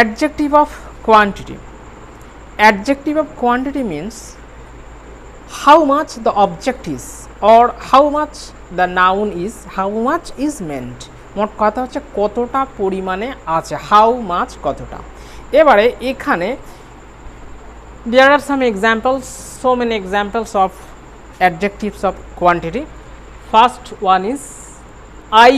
adjective of quantity. Adjective of quantity means how much the object is or how much the noun is, how much is meant. মোট কথা হচ্ছে কতটা পরিমাণে আছে, how much কতটা। এবারে এখানে there are some examples, so many examples of adjectives of quantity. First one is I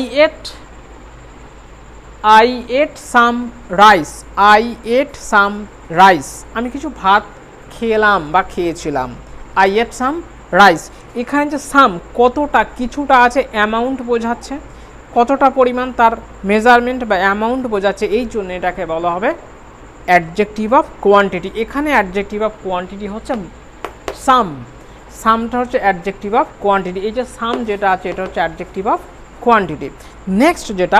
ate some rice. I ate some rice. আমি কিছু ভাত খেলাম বা খেয়েছিলাম। I ate some rice. এখানে যে সাম কতটা কিছুটা আছে, অ্যামাউন্ট বোঝাচ্ছে, কতটা পরিমাণ তার মেজারমেন্ট বা অ্যামাউন্ট বোঝাচ্ছে, এই জন্য এটাকে বলা হবে অ্যাডজেক্টিভ অফ কোয়ান্টিটি। এখানে অ্যাডজেক্টিভ অফ কোয়ান্টিটি হচ্ছে সাম, সামটা হচ্ছে অ্যাডজেক্টিভ অফ কোয়ান্টিটি। এই যে সাম যেটা আছে এটা হচ্ছে অ্যাডজেক্টিভ অফ কোয়ান্টিটি। নেক্সট যেটা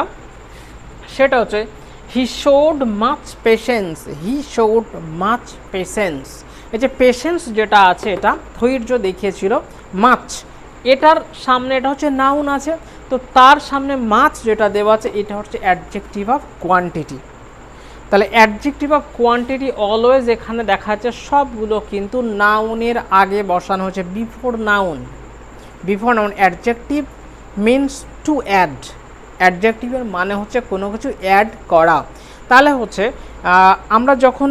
সেটা হচ্ছে হি শোড মাচ পেশেন্স। হি শোড মাচ পেশেন্স। এই যে পেশেন্স যেটা আছে এটা ধৈর্য দেখিয়েছিল। মাচ এটার সামনে এটা হচ্ছে নাউন আছে, তো তার সামনে মাছ যেটা দেওয়া আছে এটা হচ্ছে অ্যাডজেক্টিভ অফ কোয়ান্টিটি। তাহলে অ্যাডজেক্টিভ অফ কোয়ান্টিটি অলওয়েজ এখানে দেখা যাচ্ছে সবগুলো কিন্তু নাউনের আগে বসানো হচ্ছে, before noun. Before noun adjective means to add. অ্যাডজেক্টিভের মানে হচ্ছে কোনো কিছু অ্যাড করা। তাহলে হচ্ছে আমরা যখন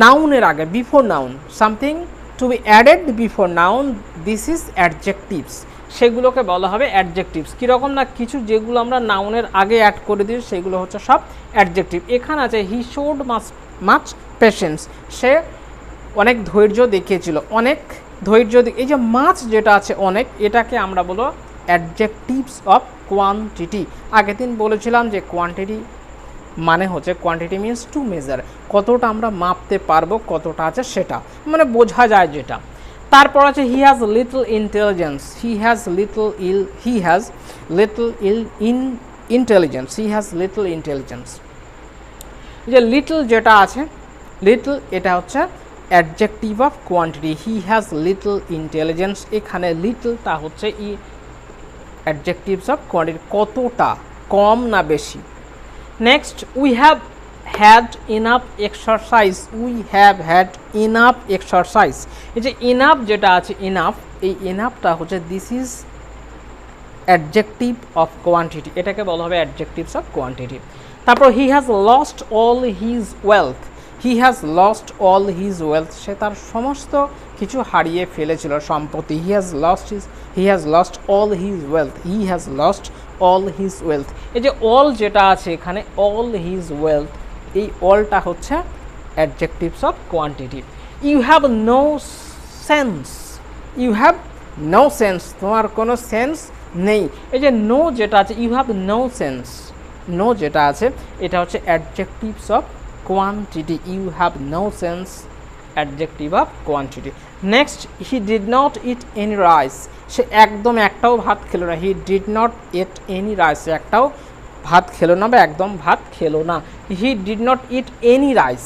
নাউনের আগে before noun, something to be added before noun, this is adjectives, সেগুলোকে বলা হবে অ্যাডজেক্টিভস। কীরকম না, কিছু যেগুলো আমরা নাউনের আগে অ্যাড করে দিই সেগুলো হচ্ছে সব অ্যাডজেক্টিভ। এখানে আছে হি শোড মাচ পেশেন্স, সে অনেক ধৈর্য দেখিয়েছিল, অনেক ধৈর্য। এই যে মাছ যেটা আছে অনেক, এটাকে আমরা বলবো অ্যাডজেক্টিভস অফ কোয়ান্টিটি। আগের দিন বলেছিলাম যে কোয়ান্টিটি মানে হচ্ছে কোয়ান্টিটি মিনস টু মেজার, কতটা আমরা মাপতে পারবো, কতটা আছে সেটা মানে বোঝা যায় যেটা। তারপর আছে he has little intelligence. He has little intelligence. He has little intelligence. যে লিটল যেটা আছে, লিটল এটা হচ্ছে adjective of quantity. He has little intelligence, এখানে লিটলটা হচ্ছে অ্যাডজেক্টিভস অফ কোয়ান্টিটি, কতটা, কম না বেশি। Next we have had enough exercise. We have had enough exercise. এই যে ইনাফ যেটা আছে, ইনাফ, এই ইনাফটা হচ্ছে this is adjective of quantity, এটাকে বলা হবে অ্যাডজেক্টিভস অফ কোয়ান্টিটি। তারপর he has lost all his wealth. He has lost all his wealth, সে তার সমস্ত কিছু হারিয়ে ফেলেছিল, সম্পত্তি। He has lost all his wealth. He has lost all his wealth. এই যে অল যেটা আছে এখানে, অল হিজ ওয়েলথ, এই অলটা হচ্ছে adjectives of quantity. You have no sense. You have no sense, তোমার কোনো সেন্স নেই। এই যে নো যেটা আছে, you have no sense, no যেটা আছে এটা হচ্ছে adjectives of quantity. You have no sense, adjective of quantity. Next he did not eat any rice. সে একদম একটাও ভাত খেলো না। He did not eat any rice, একটাও ভাত খেলো না বা একদম ভাত খেলো না। He did not eat any rice.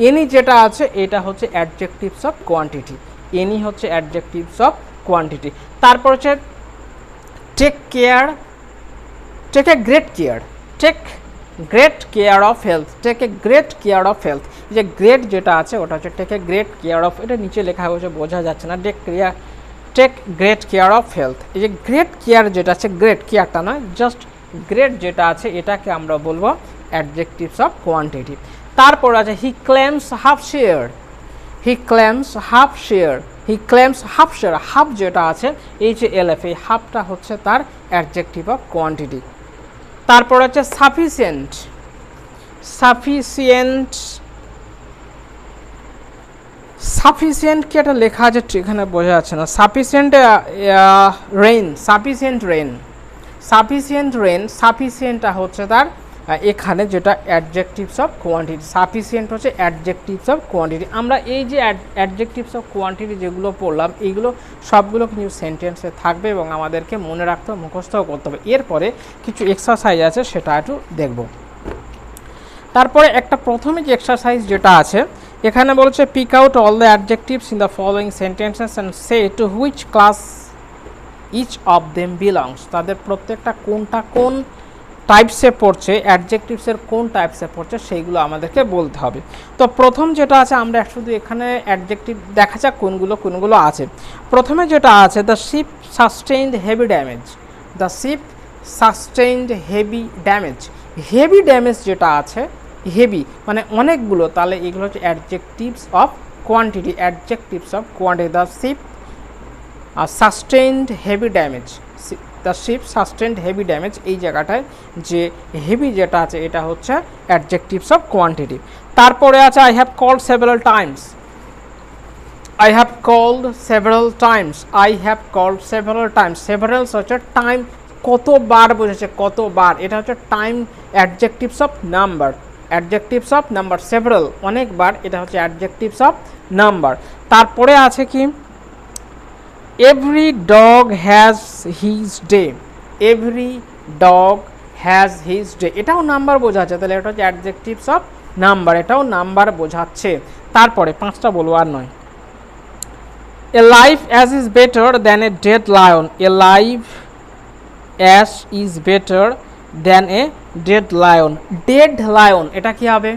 Any যেটা আছে এটা হচ্ছে অ্যাডজেক্টিভস অফ কোয়ান্টিটি। এনি হচ্ছে অ্যাডজেক্টিভস অফ কোয়ান্টিটি। তারপর হচ্ছে take care, take a great care, take great care of health. Take a great care of health, যে great যেটা আছে ওটা হচ্ছে take a great care of, এটা নিচে লেখা হয়েছে বোঝা যাচ্ছে না। Take great care of health. এই যে গ্রেট কেয়ার যেটা আছে, গ্রেট কেয়ারটা নয়, জাস্ট গ্রেট যেটা আছে এটাকে আমরা বলবো অ্যাডজেক্টিভস অফ কোয়ান্টিটি। তারপর আছে হি ক্লেমস হাফ শেয়ার। হি ক্লেমস হাফ শেয়ার। হি ক্লেমস হাফ শেয়ার, হাফ যেটা আছে এই যে এলএফ, এই হাফটা হচ্ছে তার অ্যাডজেক্টিভ অফ কোয়ান্টিটি। তারপর হচ্ছে সাফিসিয়েন্ট। সাফিসিয়েন্ট, সাফিসিয়েন্ট কি একটা লেখা আছে এখানে বোঝা যাচ্ছে না। Sufficient rain, sufficient rain, sufficient rain, সাফিসিয়েন্টটা হচ্ছে তার এখানে যেটা অ্যাডজেক্টিভস অফ কোয়ান্টিটি। সাফিসিয়েন্ট হচ্ছে অ্যাডজেক্টিভস অফ কোয়ান্টিটি। আমরা এই যে অ্যাডজেক্টিভস অফ কোয়ান্টিটি যেগুলো পড়লাম এইগুলো সবগুলো কিন্তু সেন্টেন্সে থাকবে এবং আমাদেরকে মনে রাখতে হবে, মুখস্থও করতে হবে। এরপরে কিছু এক্সারসাইজ আছে সেটা একটু দেখব। তারপরে একটা প্রথমে যে এক্সারসাইজ যেটা আছে এখানে বলছে pick out all the adjectives in the following sentences and say to which class each of them belongs. তাদের প্রত্যেকটা কোনটা কোন টাইপসে পড়ছে, অ্যাডজেক্টিভসের কোন টাইপসে পড়ছে সেইগুলো আমাদেরকে বলতে হবে। তো প্রথম যেটা আছে, আমরা শুধু এখানে অ্যাডজেক্টিভ দেখা যাক কোনগুলো আছে। প্রথমে যেটা আছে, the ship sustained heavy damage. The ship sustained heavy damage. Heavy damage যেটা আছে, হেভি মানে অনেকগুলো, তাহলে এগুলো হচ্ছে adjectives of quantity. Adjectives of quantity, the ship sustained heavy damage. The ship sustained heavy damage, এই জায়গাটায় যে হেভি যেটা আছে এটা হচ্ছে অ্যাডজেক্টিভস অফ কোয়ান্টিটি। তারপরে আছে I have called several times. I have called several times. I have called several times. Severals হচ্ছে টাইম, কতবার বোঝাচ্ছে, কতবার, এটা হচ্ছে time adjectives of number. Adjectives of number, several অনেকবার, এটা হচ্ছে অ্যাডজেক্টিভস অফ নাম্বার। তারপরে আছে কি, every dog has his day. Every dog has his day, এটাও নাম্বার বোঝাচ্ছে, তাহলে এটা হচ্ছে অ্যাডজেক্টিভস অফ নাম্বার, এটাও নাম্বার বোঝাচ্ছে। তারপরে 5টা বলবো আর নয়। এ life as is better than a dead lion. A life as is better than a dead lion. Dead lion এটা কি হবে,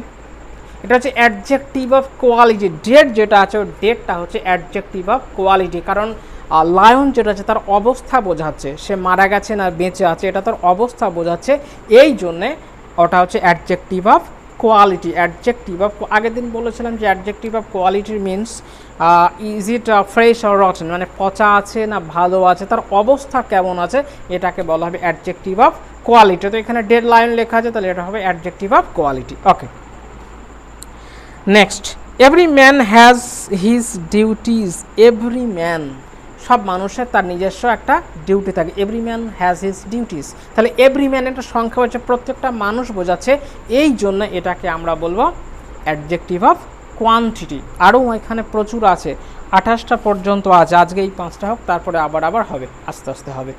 এটা হচ্ছে অ্যাডজেক্টিভ অফ কোয়ালিটি। ডেড যেটা আছে, ডেডটা হচ্ছে অ্যাডজেক্টিভ অফ কোয়ালিটি, কারণ লায়ন যেটা আছে তার অবস্থা বোঝাচ্ছে, সে মারা গেছে না বেঁচে আছে, এটা তার অবস্থা বোঝাচ্ছে, এই জন্যে ওটা হচ্ছে adjective of quality. Adjective of, আগের দিন বলেছিলাম যে adjective of quality means is it fresh or rotten, মানে পচা আছে না ভালো আছে, তার অবস্থা কেমন আছে, এটাকে বলা হবে অ্যাডজেক্টিভ অফ কোয়ালিটি। তো এখানে ডেড লায়ন লেখা আছে, তাহলে এটা হবে adjective of quality. Okay, next, every man has his duties. Every man, সব মানুষের তার নিজস্ব একটা ডিউটি থাকে। Every man has his duties, তাহলে এভরি ম্যান একটা সংখ্যা হচ্ছে, প্রত্যেকটা মানুষ বোঝাচ্ছে, এই জন্য এটাকে আমরা বলবো অ্যাডজেক্টিভ অফ কোয়ান্টিটি। আরও এখানে প্রচুর আছে, 28টা পর্যন্ত আছে, আজকে এই 5টা হোক, তারপরে আবার হবে, আস্তে আস্তে হবে।